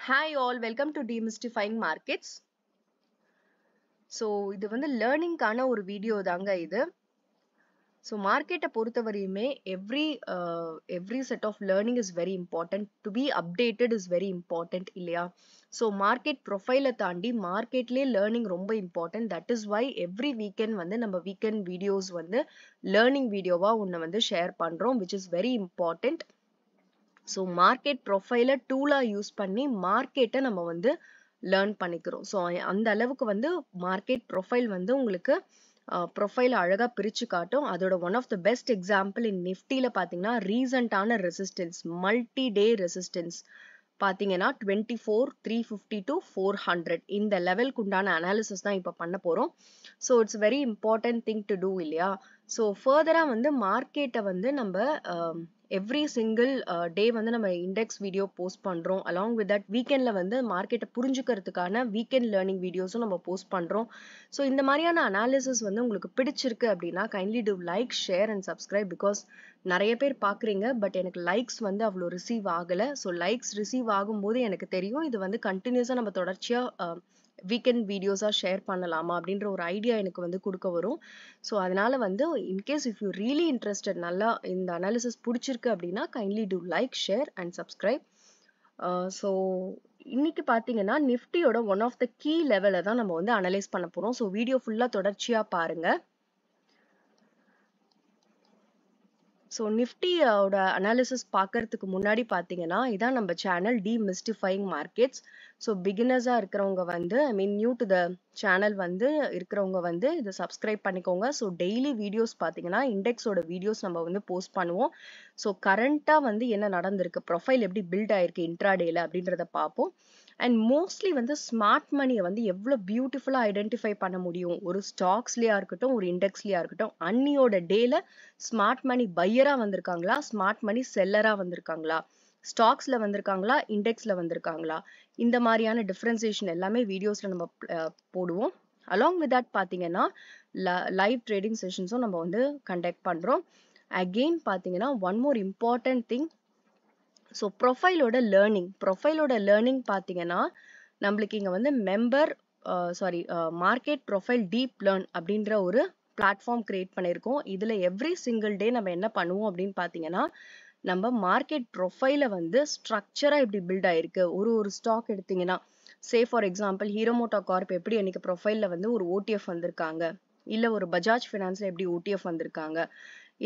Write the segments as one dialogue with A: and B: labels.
A: Hi all, welcome to Demystifying Markets. So இது வந்து லேர்னிங்கான ஒரு வீடியோ தாங்க இது. ஸோ மார்க்கெட்டை பொறுத்தவரையுமே every set of learning is very important. To be updated is very important இல்லையா? ஸோ மார்க்கெட் ப்ரொஃபைலை தாண்டி மார்க்கெட்லேயே லேர்னிங் ரொம்ப important. That is why every weekend வந்து நம்ம வீக்கெண்ட் வீடியோஸ் வந்து லேர்னிங் வீடியோவாக ஒன்று வந்து ஷேர் பண்ணுறோம், which is very important. So market ப்ரொஃபைலை டூலாக யூஸ் பண்ணி மார்க்கெட்டை நம்ம வந்து லேர்ன் பண்ணிக்கிறோம். ஸோ அந்த அளவுக்கு வந்து மார்க்கெட் ப்ரொஃபைல் வந்து உங்களுக்கு ப்ரொஃபைல் அழகாக பிரித்து காட்டும். அதோட one of the best example in நிஃப்டியில் பார்த்தீங்கன்னா ரீசண்டான ரெசிஸ்டன்ஸ், மல்டி டே ரெசிஸ்டன்ஸ் பார்த்தீங்கன்னா 24,350 to 400 இந்த லெவலுக்கு உண்டான அனாலிசிஸ் தான் இப்போ பண்ண போகிறோம். So it's very important thing to do இல்லையா? ஸோ ஃபர்தராக வந்து மார்க்கெட்டை வந்து நம்ம எவ்ரி சிங்கிள் டே வந்து நம்ம இண்டெக்ஸ் வீடியோ போஸ்ட் பண்ணுறோம். அலாங் வித் தட் வீக்கெண்டில் வந்து மார்க்கெட்டை புரிஞ்சுக்கிறதுக்கான வீக்கெண்ட் லேர்னிங் வீடியோஸும் நம்ம போஸ்ட் பண்ணுறோம். ஸோ இந்த மாதிரியான அனாலிசிஸ் வந்து உங்களுக்கு பிடிச்சிருக்கு அப்படின்னா kindly two like, share and subscribe. Because நிறைய பேர் பார்க்குறீங்க, பட் எனக்கு லைக்ஸ் வந்து அவ்வளோ ரிசீவ் ஆகலை. ஸோ லைக்ஸ் ரிசீவ் ஆகும்போது எனக்கு தெரியும் இது வந்து கண்டினியூஸாக நம்ம தொடர்ச்சியாக வீக்கெண்ட் வீடியோஸாக ஷேர் பண்ணலாமா அப்படின்ற ஒரு ஐடியா எனக்கு வந்து கொடுக்க வரும். ஸோ அதனால வந்து in case if you really interested, நல்லா இந்த அனாலிசிஸ் பிடிச்சிருக்கு அப்படின்னா kindly two like, share and subscribe. So இன்னைக்கு பார்த்தீங்கன்னா நிஃப்டியோட ஒன் ஆஃப் த கீ லெவலை தான் நம்ம வந்து அனலைஸ் பண்ண போகிறோம். ஸோ வீடியோ ஃபுல்லாக தொடர்ச்சியாக பாருங்க. ஸோ நிஃப்டியோட அனாலிசிஸ் பார்க்கறதுக்கு முன்னாடி பார்த்தீங்கன்னா இதான் நம்ம சேனல் டீமிஸ்டிஃபைங் மார்க்கெட்ஸ். ஸோ பிகினர்ஸாக இருக்கிறவங்க வந்து நியூ டு த சேனல் வந்து இருக்கிறவங்க வந்து இதை சப்ஸ்கிரைப் பண்ணிக்கோங்க. ஸோ டெய்லி வீடியோஸ் பார்த்தீங்கன்னா இண்டெக்ஸோட வீடியோஸ் நம்ம வந்து போஸ்ட் பண்ணுவோம். ஸோ கரண்ட்டாக வந்து என்ன நடந்திருக்கு, ப்ரொஃபைல் எப்படி பில்ட் ஆயிருக்கு இன்ட்ராடேல அப்படின்றத பார்ப்போம். அண்ட் மோஸ்ட்லி வந்து ஸ்மார்ட் மணியை வந்து எவ்வளோ பியூட்டிஃபுல்லாக ஐடென்டிஃபை பண்ண முடியும், ஒரு ஸ்டாக்ஸ்லேயா இருக்கட்டும் ஒரு இண்டெக்ஸ்லேயா இருக்கட்டும். அன்னியோட டேல ஸ்மார்ட் மணி பையராக வந்திருக்காங்களா, ஸ்மார்ட் மணி செல்லராக வந்திருக்காங்களா, ஸ்டாக்ஸில் வந்திருக்காங்களா, இண்டெக்ஸில் வந்திருக்காங்களா, இந்த மாதிரியான டிஃப்ரென்சியேஷன் எல்லாமே வீடியோஸில் நம்ம போடுவோம். அலாங் வித் தட் பார்த்தீங்கன்னா லைவ் ட்ரேடிங் செஷன்ஸும் நம்ம வந்து கண்டக்ட் பண்ணுறோம். அகெயின் பார்த்தீங்கன்னா one more important thing, so ப்ரொஃபைலோட லேர்னிங் பார்த்தீங்கன்னா நம்மளுக்கு இங்கே வந்து மார்க்கெட் ப்ரொஃபைல் டீப் லேர்ன் அப்படின்ற ஒரு பிளாட்ஃபார்ம் கிரியேட் பண்ணியிருக்கோம். இதில் எவ்ரி சிங்கிள் டே நம்ம என்ன பண்ணுவோம் அப்படின்னு பார்த்தீங்கன்னா நம்ம மார்க்கெட் ப்ரொஃபைலை வந்து ஸ்ட்ரக்சராக எப்படி பில்ட் ஆயிருக்கு, ஒரு ஸ்டாக் எடுத்தீங்கன்னா say for example Hero MotoCorp எப்படி இன்னைக்கு ப்ரொஃபைலில் வந்து ஒரு ஓடிஎஃப் வந்திருக்காங்க, இல்லை ஒரு பஜாஜ் ஃபினான்ஸில் எப்படி ஓடிஎஃப் வந்திருக்காங்க,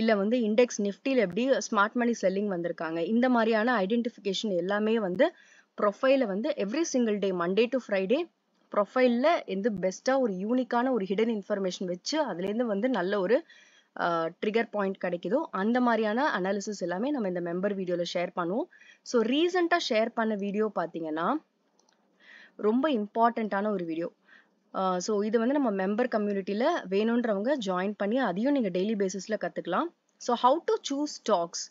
A: இல்லை வந்து இண்டெக்ஸ் நிஃப்டியில் எப்படி ஸ்மார்ட் மணி செல்லிங் வந்திருக்காங்க. இந்த மாதிரியான ஐடென்டிஃபிகேஷன் எல்லாமே வந்து ப்ரொஃபைலை வந்து every single day Monday to Friday ப்ரொஃபைலில் எந்த பெஸ்ட்டாக ஒரு யூனிக்கான ஒரு ஹிடன் இன்ஃபர்மேஷன் வச்சு அதுலேருந்து வந்து நல்ல ஒரு ட்ரிகர் பாயிண்ட் கிடைக்குதோ அந்த மாதிரியான அனாலிசிஸ் எல்லாமே நம்ம இந்த மெம்பர் வீடியோவில் ஷேர் பண்ணுவோம். ஸோ ரீசெண்டாக ஷேர் பண்ண வீடியோ பார்த்தீங்கன்னா ரொம்ப இம்பார்ட்டண்ட்டான ஒரு வீடியோ. ஸோ இது வந்து நம்ம மெம்பர் கம்யூனிட்டியில் வேணுன்றவங்க ஜாயின் பண்ணி அதையும் நீங்கள் டெய்லி பேசிஸில் கற்றுக்கலாம். So how to choose stocks.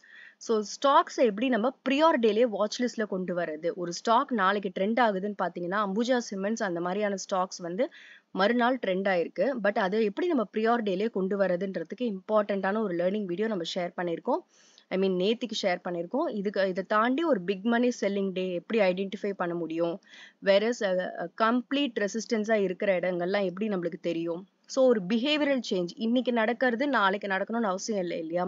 A: So ஸ்டாக்ஸை எப்படி நம்ம ப்ரியார் டேலே வாட்ச் லிஸ்ட்டில் கொண்டு வரது. ஒரு ஸ்டாக் நாளைக்கு ட்ரெண்ட் ஆகுதுன்னு பார்த்தீங்கன்னா அம்புஜா சிமெண்ட்ஸ் அந்த மாதிரியான ஸ்டாக்ஸ் வந்து மறுநாள் ட்ரெண்ட் ஆயிருக்கு. பட் அதை எப்படி நம்ம ப்ரியார் டேலே கொண்டு வரதுன்றதுக்கு இம்பார்ட்டண்ட்டான ஒரு லேர்னிங் வீடியோ நம்ம ஷேர் பண்ணியிருக்கோம். நேத்திக்கு ஷேர் பண்ணியிருக்கோம். இதை தாண்டி ஒரு பிக் மணி செல்லிங் டே எப்படி ஐடென்டிஃபை பண்ண முடியும், வேற கம்ப்ளீட் ரெசிஸ்டன்ஸாக இருக்கிற இடங்கள்லாம் எப்படி நம்மளுக்கு தெரியும். ஸோ ஒரு பிஹேவியரல் சேஞ்ச் இன்னைக்கு நடக்கிறது நாளைக்கு நடக்கணும்னு அவசியம் இல்லை இல்லையா?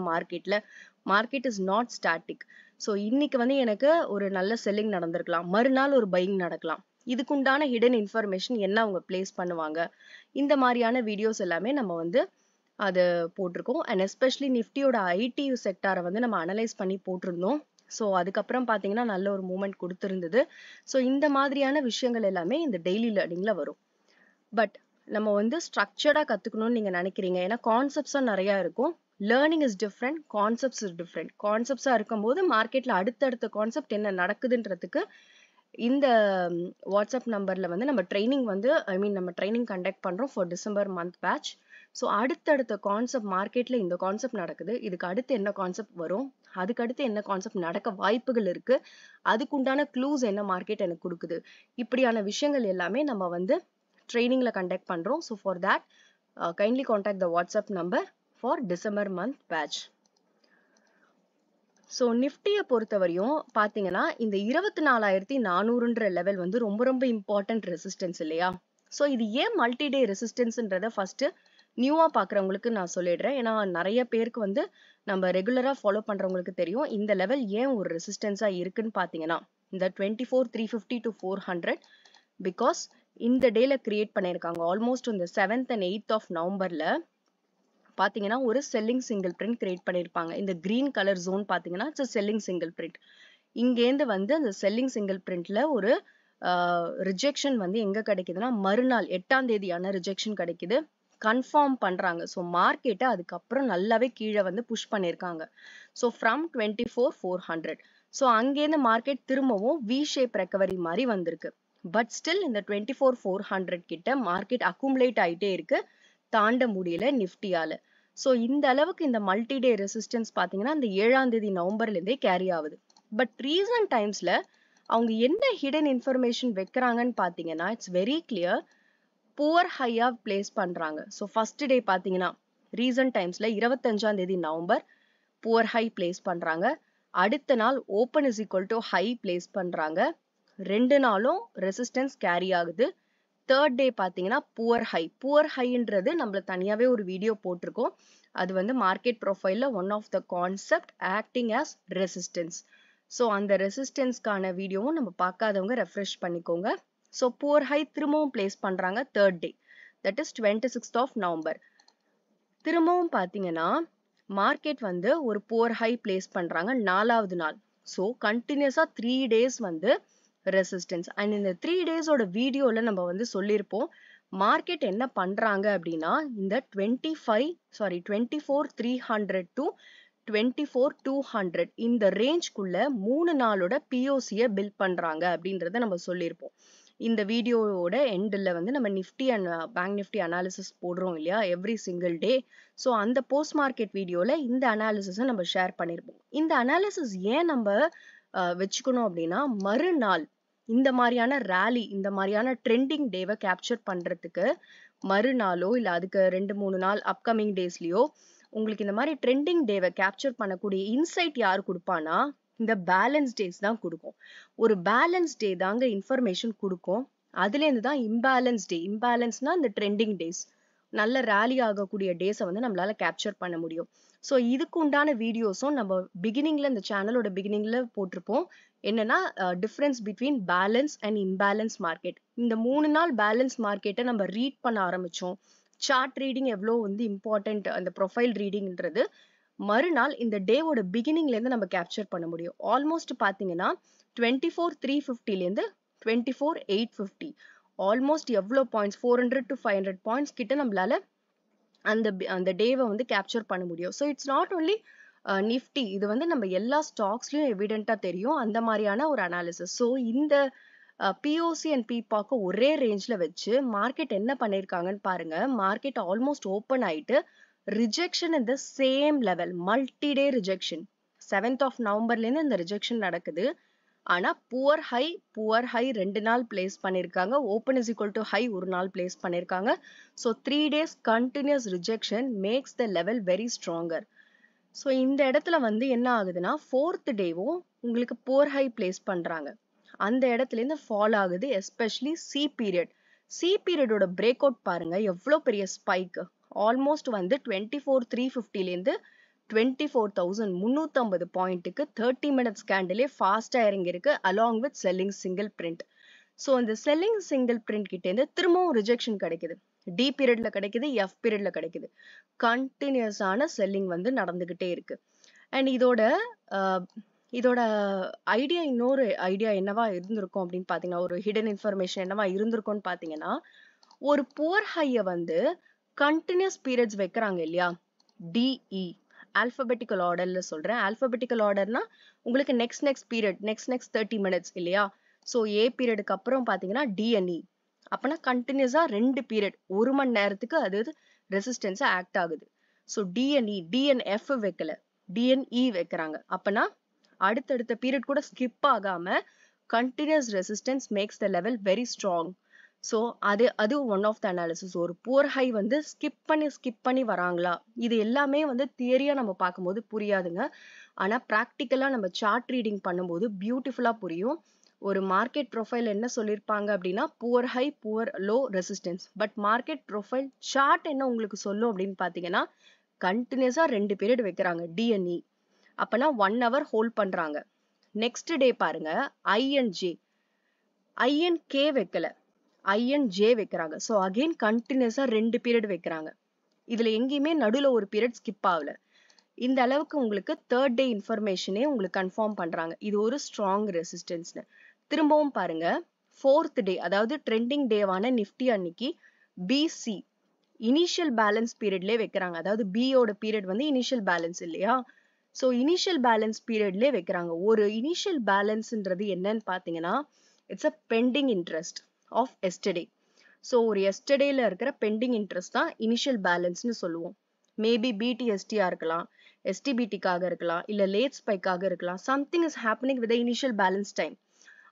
A: Market is not static. So இன்னைக்கு வந்து எனக்கு ஒரு நல்ல செல்லிங் நடந்திருக்கலாம், மறுநாள் ஒரு பையிங் நடக்கலாம். இதுக்குண்டான ஹிடன் இன்ஃபர்மேஷன் என்ன அவங்க பிளேஸ் பண்ணுவாங்க, இந்த மாதிரியான வீடியோஸ் எல்லாமே நம்ம வந்து அதை போட்டிருக்கோம். அண்ட் எஸ்பெஷலி நிஃப்டியோட ஐடி செக்டாரை வந்து நம்ம அனலைஸ் பண்ணி போட்டிருந்தோம். ஸோ அதுக்கப்புறம் பார்த்தீங்கன்னா நல்ல ஒரு மூமெண்ட் கொடுத்துருந்தது. ஸோ இந்த மாதிரியான விஷயங்கள் எல்லாமே இந்த டெய்லி லேர்னிங்கில் வரும். பட் நம்ம வந்து ஸ்ட்ரக்சர்டாக கற்றுக்கணும்னு நீங்கள் நினைக்கிறீங்க, ஏன்னா கான்செப்ட்ஸாக நிறையா இருக்கும். Learning is different, concepts is different. கான்செப்ட்ஸாக இருக்கும்போது மார்க்கெட்டில் அடுத்தடுத்த கான்செப்ட் என்ன நடக்குதுன்றதுக்கு இந்த வாட்ஸ்அப் நம்பரில் வந்து நம்ம ட்ரைனிங் வந்து நம்ம ட்ரைனிங் கண்டக்ட் பண்ணுறோம் for December month batch. So அடுத்தடுத்த கான்செப்ட் மார்க்கெட்டில் இந்த கான்செப்ட் நடக்குது, இதுக்கு அடுத்து என்ன கான்செப்ட் வரும், அதுக்கடுத்து என்ன கான்செப்ட் நடக்க வாய்ப்புகள் இருக்குது, அதுக்குண்டான க்ளூஸ் என்ன மார்க்கெட் எனக்கு கொடுக்குது, இப்படியான விஷயங்கள் எல்லாமே நம்ம வந்து ட்ரைனிங்கில் கண்டக்ட் பண்ணுறோம். So for that kindly contact the WhatsApp number for December month batch. So நிஃப்டியை பொறுத்தவரையும் பார்த்தீங்கன்னா இந்த 24,400ன்ற லெவல் வந்து ரொம்ப ரொம்ப இம்பார்ட்டன்ட் ரெசிஸ்டன்ஸ் இல்லையா? ஸோ இது ஏன் மல்டி டே ரெசிஸ்டன்ஸ்ன்றத ஃபர்ஸ்ட் நியூவா பார்க்குறவங்களுக்கு நான் சொல்லிடுறேன். ஏன்னா நிறைய பேருக்கு வந்து நம்ம ரெகுலரா ஃபாலோ பண்றவங்களுக்கு தெரியும் இந்த லெவல் ஏன் ஒரு ரெசிஸ்டன்ஸா இருக்குன்னு பார்த்தீங்கன்னா இந்த 24,350 to 400 பிகாஸ் இந்த டேல கிரியேட் பண்ணியிருக்காங்க. ஆல்மோஸ்ட் இந்த 7th and 8th of நவம்பர்ல பாத்தீங்கன்னா ஒரு செல்லிங் சிங்கிள் பிரிண்ட் கிரியேட் பண்ணிருப்பாங்க. இந்த கிரீன் கலர் ஜோன் பாத்தீங்கன்னா இட்ஸ் செல்லிங் சிங்கிள் பிரிண்ட். இங்கேருந்து வந்து அந்த செல்லிங் சிங்கிள் பிரிண்ட்ல ஒரு ரிஜெக்ஷன் வந்து எங்க கிடைக்குதுன்னா மறுநாள் 8ஆம் தேதியான ரிஜெக்ஷன் கிடைக்குது. கன்ஃபார்ம் பண்றாங்க. ஸோ மார்க்கெட்டை அதுக்கப்புறம் நல்லாவே கீழே வந்து புஷ் பண்ணியிருக்காங்க. So from 24,400. ஸோ அங்கேருந்து மார்க்கெட் திரும்பவும் வி ஷேப் ரெக்கவரி மாதிரி வந்திருக்கு. பட் ஸ்டில் இந்த 24,400 கிட்ட மார்க்கெட் அக்குமுலேட் ஆயிட்டே இருக்கு. தாண்ட முடியல நிஃப்டியால. ஸோ இந்த அளவுக்கு இந்த மல்டி டே ரெசிஸ்டன்ஸ் பாத்தீங்கன்னா இந்த 7ஆம் தேதி நவம்பர்ல இருந்தே கேரி ஆகுது. பட் ரீசன்ட் டைம்ஸ்ல அவங்க என்ன ஹிடன் இன்ஃபர்மேஷன் வைக்கிறாங்கன்னு பாத்தீங்கன்னா இட்ஸ் வெரி கிளியர். புவர் ஹையா பிளேஸ் பண்றாங்க. ஸோ ஃபர்ஸ்ட் டே பாத்தீங்கன்னா ரீசன்ட் டைம்ஸ்ல 25ஆம் தேதி நவம்பர் புவர் ஹை பிளேஸ் பண்றாங்க. அடுத்த நாள் open is equal to high place பண்றாங்க. 2 நாளும் ரெசிஸ்டன்ஸ் கேரி ஆகுது. தேர்ட் டே பாத்தீங்கன்னா புவர் ஹை. புவர் ஹைன்றது நம்மள தனியாவே ஒரு வீடியோ போட்டிருக்கோம். அது வந்து மார்க்கெட் ப்ரொஃபைல்ல one of the concept acting as resistance. So அந்த ரெசிஸ்டன்ஸ்க்கான வீடியோவும் நம்ம பார்க்காதவங்க ரெஃப்ரெஷ் பண்ணிக்கோங்க. ஸோ புவர் ஹை திரும்பவும் பிளேஸ் பண்றாங்க third day, that is 26th of November. திரும்பவும் பாத்தீங்கன்னா மார்க்கெட் வந்து ஒரு புவர் ஹை பிளேஸ் பண்றாங்க 4வது நாள். ஸோ கண்டினியூஸா 3 days வந்து ரெசிஸ்டன்ஸ். அண்ட் இந்த 3 days-ஓட வீடியோல நம்ம வந்து சொல்லியிருப்போம் மார்க்கெட் என்ன பண்றாங்க அப்படின்னா இந்த 24,300 to 24,200 இந்த ரேஞ்ச்குள்ள 3 நாளோட பிஓசியை பில்ட் பண்றாங்க அப்படின்றத நம்ம சொல்லியிருப்போம். இந்த வீடியோவோட எண்டில் வந்து நம்ம Nifty and bank Nifty analysis போடுறோம் இல்லையா எவ்ரி சிங்கிள் டே. ஸோ அந்த போஸ்ட் மார்க்கெட் வீடியோல இந்த அனாலிசிஸை நம்ம ஷேர் பண்ணியிருப்போம். இந்த அனாலிசிஸ் ஏன் நம்ம வச்சுக்கணும் அப்படின்னா மறுநாள் இந்த மாதிரியான ரேலி இந்த மாதிரியான ட்ரெண்டிங் டேவை கேப்சர் பண்றதுக்கு மறுநாளோ இல்ல அதுக்கு 2-3 நாள் அப்கமிங் டேஸ்லயோ உங்களுக்கு இந்த மாதிரி ட்ரெண்டிங் டேவை கேப்சர் பண்ணக்கூடிய இன்சைட் யார் கொடுப்பானா இந்த பேலன்ஸ் டேஸ் தான் கொடுக்கும். ஒரு பேலன்ஸ் டே தாங்க இன்ஃபர்மேஷன் கொடுக்கும். அதுல இருந்து தான் இம்பேலன்ஸ் டே. இம்பேலன்ஸ்னா இந்த ட்ரெண்டிங் டேஸ் நல்ல ரேலி ஆகக்கூடிய டேஸை வந்து நம்மளால கேப்சர் பண்ண முடியும். ஸோ இதுக்கு உண்டான வீடியோஸும் நம்ம பிகினிங்ல இந்த சேனலோட பிகினிங்ல போட்டிருப்போம். என்னன்னா difference between balance and imbalance market. இந்த 3 நாள் பேலன்ஸ் மார்க்கெட்டை நம்ம ரீட் பண்ண ஆரம்பிச்சோம். சார்ட் ரீடிங் எவ்வளோ வந்து இம்பார்ட்டன்ட் அந்த ப்ரொஃபைல் ரீடிங்ன்றது மறுநாள் இந்த டேவோட பிகினிங்ல இருந்து நம்ம கேப்சர் பண்ண முடியும். ஆல்மோஸ்ட் பாத்தீங்கன்னா 24,350 24,850 ஆல்மோஸ்ட் எவ்வளோ பாயிண்ட்ஸ் 400 to 500 பாயிண்ட்ஸ் கிட்ட நம்மளால அந்த டேவை வந்து கேப்சர் பண்ண முடியும். So it's not only Nifty, இது வந்து நம்ம எல்லா ஸ்டாக்ஸ்லயும் எவிடென்ட்டா தெரியும் அந்த மாதிரியான ஒரு அனாலிசிஸ். ஸோ இந்த பிஓசி அண்ட் பிபாக்கு ஒரே ரேஞ்ச்ல வச்சு மார்க்கெட் என்ன பண்ணிருக்காங்கன்னு பாருங்க. மார்க்கெட் ஆல்மோஸ்ட் ஓப்பன் ஆயிட்டு ரிஜெக்ஷன் இந்த same level multi day rejection 7th of நவம்பர்ல இருந்து இந்த ரிஜெக்ஷன் நடக்குது. ஆனா புவர் ஹை 2 நாள் பிளேஸ் பண்ணிருக்காங்க. Open is equal to high ஒரு நாள் பிளேஸ் பண்ணிருக்காங்க. So 3 days continuous rejection makes the level very stronger. So இந்த இடத்துல வந்து என்ன ஆகுதுன்னா 4th டேவும் உங்களுக்கு புவர் ஹை பிளேஸ் பண்றாங்க. அந்த இடத்துல இருந்து ஃபால் ஆகுது. Especially C period. சி பீரியடோட பிரேக் அவுட் பாருங்க எவ்வளோ பெரிய ஸ்பைக். ஆல்மோஸ்ட் வந்து 24,350 இருந்து 24,350 பாயிண்ட்டுக்கு 30 minutes கேண்டிலே ஃபாஸ்டா இறங்கி இருக்கு along with selling single print. So இந்த செல்லிங் சிங்கிள் பிரிண்ட் கிட்ட இருந்து திரும்பவும் ரிஜெக்ஷன் கிடைக்குது. டி பீரியட்ல கிடைக்குது, எஃப் பீரியட்ல கிடைக்குது. கண்டினியூஸான செல்லிங் வந்து நடந்துகிட்டே இருக்கு. அண்ட் இதோட ஐடியா இன்னொரு ஐடியா என்னவா இருந்திருக்கும் அப்படின்னு பாத்தீங்கன்னா ஒரு ஹிடன் இன்ஃபர்மேஷன் என்னவா இருந்திருக்கும்னு பாத்தீங்கன்னா ஒரு புவர் ஹைய வந்து கண்டினியூஸ் பீரியட்ஸ் வைக்கிறாங்க இல்லையா டிஇ ஆல்பபெட்டிக்கல் ஆர்டர்ல சொல்றேன். ஆல்பபெட்டிக்கல் ஆர்டர்னா உங்களுக்கு நெக்ஸ்ட் பீரியட் நெக்ஸ்ட் 30 minutes இல்லையா. ஸோ ஏ பீரியடுக்கு அப்புறம் பாத்தீங்கன்னா டிஎன்இ. அப்பனா கண்டினியூஸா 2 பீரியட் 1 மணி நேரத்துக்கு அது ரெசிஸ்டன்ஸா ஆக்ட் ஆகுது. ஸோ டிஎன்இ டிஎன்எஃப் வைக்கல டிஎன்இ வைக்கிறாங்க. அப்பனா அடுத்தடுத்த பீரியட் கூட ஸ்கிப் ஆகாம continuous resistance makes the level very strong. So அது ஒன் ஆஃப் த அனாலிசிஸ். ஒரு புவர் ஹை வந்து ஸ்கிப் பண்ணி வராங்களா, இது எல்லாமே வந்து தியரியா நம்ம பார்க்கும்போது புரியாதுங்க. ஆனா ப்ராக்டிக்கலா நம்ம சார்ட் ரீடிங் பண்ணும்போது பியூட்டிஃபுல்லா புரியும். ஒரு மார்க்கெட் ப்ரொஃபைல் என்ன சொல்லியிருப்பாங்க அப்படின்னா poor high poor low resistance. But market profile chart என்ன உங்களுக்கு சொல்லும் அப்படின்னு பார்த்தீங்கன்னா கண்டினியூஸா 2 பீரியட் வைக்கிறாங்க டிஎன்இ. அப்பனா 1 hour ஹோல்ட் பண்றாங்க. நெக்ஸ்ட் டே பாருங்க ஐஎன்ஜே ஐஎன்கே வைக்கல, ஐஎன்ஜே வைக்கிறாங்க. ஸோ அகெயின் கண்டினியூஸா 2 பீரியட் வைக்கிறாங்க. இதுல எங்கேயுமே நடுவுல ஒரு பீரியட் ஸ்கிப் ஆகல. இந்த அளவுக்கு உங்களுக்கு தேர்ட் டே இன்ஃபர்மேஷனே உங்களுக்கு கன்ஃபார்ம் பண்றாங்க இது ஒரு ஸ்ட்ராங் ரெசிஸ்டன்ஸ்னு. திரும்பவும் பாருங்க ஃபோர்த் டே, அதாவது ட்ரெண்டிங் டேவான நிஃப்டி அன்னைக்கு பிசி இனிஷியல் பேலன்ஸ் பீரியட்லேயே வைக்கிறாங்க. அதாவது பியோட பீரியட் வந்து இனிஷியல் பேலன்ஸ் இல்லையா, ஸோ இனிஷியல் பேலன்ஸ் பீரியட்லேயே வைக்கிறாங்க. ஒரு இனிஷியல் பேலன்ஸ்ன்றது என்னன்னு பார்த்தீங்கன்னா it's a pending interest of yesterday. So ஒரு எஸ்டர்டேல இருக்கிற பெண்டிங் இன்ட்ரெஸ்ட் தான் இனிஷியல் பேலன்ஸ்னு சொல்லுவோம். மேபி பிடிஎஸ்டியா இருக்கலாம், எஸ்டிபிடிக்காக இருக்கலாம், இல்லை லேட் ஸ்பைக்காக இருக்கலாம். Something is happening with initial balance time.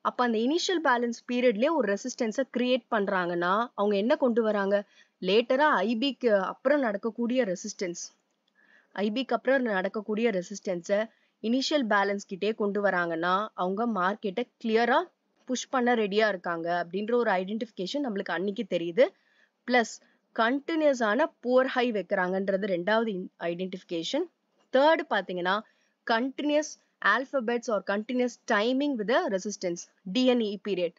A: அப்போ அந்த இனிஷியல் பேலன்ஸ் பீரியட்லேயே ஒரு ரெசிஸ்டன்ஸை கிரியேட் பண்ணுறாங்கன்னா அவங்க என்ன கொண்டு வராங்க, லேட்டரா ஐபிக்கு அப்புறம் நடக்கக்கூடிய ரெசிஸ்டன்ஸ், ஐபிக்கு அப்புறம் நடக்கக்கூடிய ரெசிஸ்டன்ஸை இனிஷியல் பேலன்ஸ் கிட்டே கொண்டு வராங்கன்னா அவங்க மார்க்கெட்டை கிளியரா புஷ் பண்ண ரெடியா இருக்காங்க அப்படின்ற ஒரு ஐடென்டிஃபிகேஷன் நம்மளுக்கு அன்னைக்கு தெரியுது. பிளஸ் கண்டினியூஸான புவர் ஹை வைக்கிறாங்கன்றது ரெண்டாவது ஐடென்டிஃபிகேஷன். தேர்டு பார்த்தீங்கன்னா continuous alphabets or continuous timing with resistance, D and E period,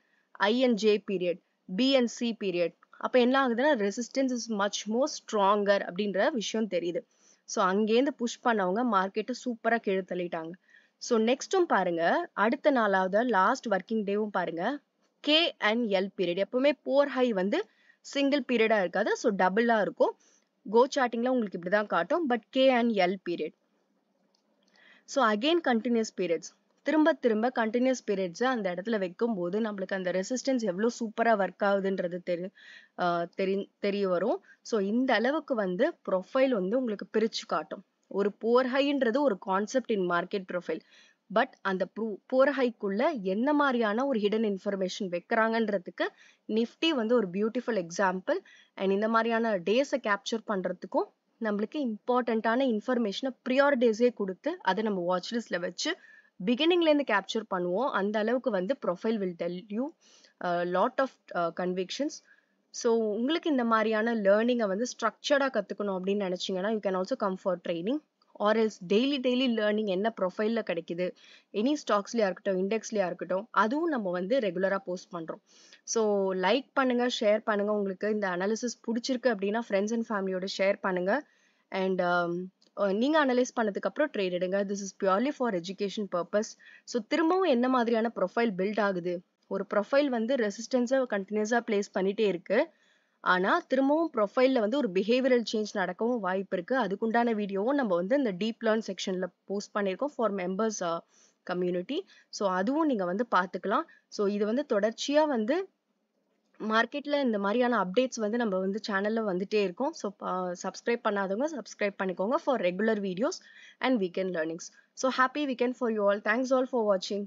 A: I and J period, B and C period. அப்போ என்ன ஆகுதுன்னா resistance is much more stronger அப்படின்ற விஷயம் தெரியுது. ஸோ அங்கேருந்து புஷ் பண்ணவங்க மார்க்கெட்டை சூப்பராக கீழே தள்ளிட்டாங்க. ஸோ நெக்ஸ்ட்டும் பாருங்க அடுத்த நாளாவது லாஸ்ட் ஒர்க்கிங் டேவும் பாருங்க கே அண்ட் எல் பீரியட். எப்பவுமே புவர் ஹை வந்து சிங்கிள் பீரியடா இருக்காது, ஸோ டபுளா இருக்கும். கோ சார்ட்டிங்ல உங்களுக்கு இப்படிதான் காட்டும். But K and L period, so again continuous periods, திரும்ப கண்டினியூஸ் பீரியட்ஸ் அந்த இடத்துல வைக்கும் போது நம்மளுக்கு அந்த ரெசிஸ்டன்ஸ் எவ்வளோ சூப்பரா ஒர்க் ஆகுதுன்றது தெரிய வரும். ஸோ இந்த அளவுக்கு வந்து ப்ரொஃபைல் வந்து உங்களுக்கு பிரிச்சு காட்டும். ஒரு புவர் ஹைன்றது ஒரு concept in market profile. But அந்த புவர் ஹைக்குள்ள என்ன மாதிரியான ஒரு ஹிடன் இன்ஃபர்மேஷன் வைக்கிறாங்கன்றதுக்கு நிஃப்டி வந்து ஒரு பியூட்டிஃபுல் எக்ஸாம்பிள். அண்ட் இந்த மாதிரியான டேஸை கேப்சர் பண்றதுக்கும் நம்மளுக்கு இம்பார்ட்டண்ட்டான இன்ஃபர்மேஷனை ப்ரியார் டேஸே கொடுத்து அதை நம்ம வாட்ச் லிஸ்ட்ல வச்சு பிகினிங்லேருந்து கேப்சர் பண்ணுவோம். அந்த அளவுக்கு வந்து profile will tell you lot of convictions. So உங்களுக்கு இந்த மாதிரியான லேர்னிங்கை வந்து ஸ்ட்ரக்சர்டாக கற்றுக்கணும் அப்படின்னு நினச்சிங்கன்னா you can also come for training or else daily learning என்ன ப்ரொஃபைலில் கிடைக்குது, எனி ஸ்டாக்ஸ்லையா இருக்கட்டும் இண்டெக்ஸ்லையா இருக்கட்டும், அதுவும் நம்ம வந்து ரெகுலராக போஸ்ட் பண்ணுறோம். ஸோ லைக் பண்ணுங்க, ஷேர் பண்ணுங்க. உங்களுக்கு இந்த அனாலிசிஸ் பிடிச்சிருக்கு அப்படின்னா ஃப்ரெண்ட்ஸ் அண்ட் ஃபேமிலியோட ஷேர் பண்ணுங்க. அண்ட் நீங்க அனலைஸ் பண்ணதுக்கு அப்புறம் ட்ரேட் எடுங்க. This is purely for education purpose. So திரும்பவும் என்ன மாதிரியான ப்ரொஃபைல் பில்ட் ஆகுது, ஒரு ப்ரொஃபைல் வந்து ரெசிஸ்டன்ஸை கண்டினியூஸா பிளேஸ் பண்ணிட்டே இருக்கு, ஆனா திரும்பவும் ப்ரொஃபைல்ல வந்து ஒரு பிஹேவியரல் சேஞ்ச் நடக்கவும் வாய்ப்பு இருக்கு. அதுக்குண்டான வீடியோவும் நம்ம வந்து இந்த டீப் லேர்ன் செக்ஷன்ல போஸ்ட் பண்ணியிருக்கோம் ஃபார் மெம்பர்ஸ் கம்யூனிட்டி. ஸோ அதுவும் நீங்க வந்து பார்த்துக்கலாம். ஸோ இது வந்து தொடர்ச்சியா வந்து மார்க்கெட்ல இந்த மாதிரியான அப்டேட்ஸ் வந்து நம்ம வந்து சேனல்ல வந்துட்டே இருக்கோம். ஸோ சப்ஸ்கிரைப் பண்ணாதவங்க சப்ஸ்கிரைப் பண்ணிக்கோங்க for regular videos and weekend learnings. So happy weekend for you all. Thanks all for வாட்சிங்.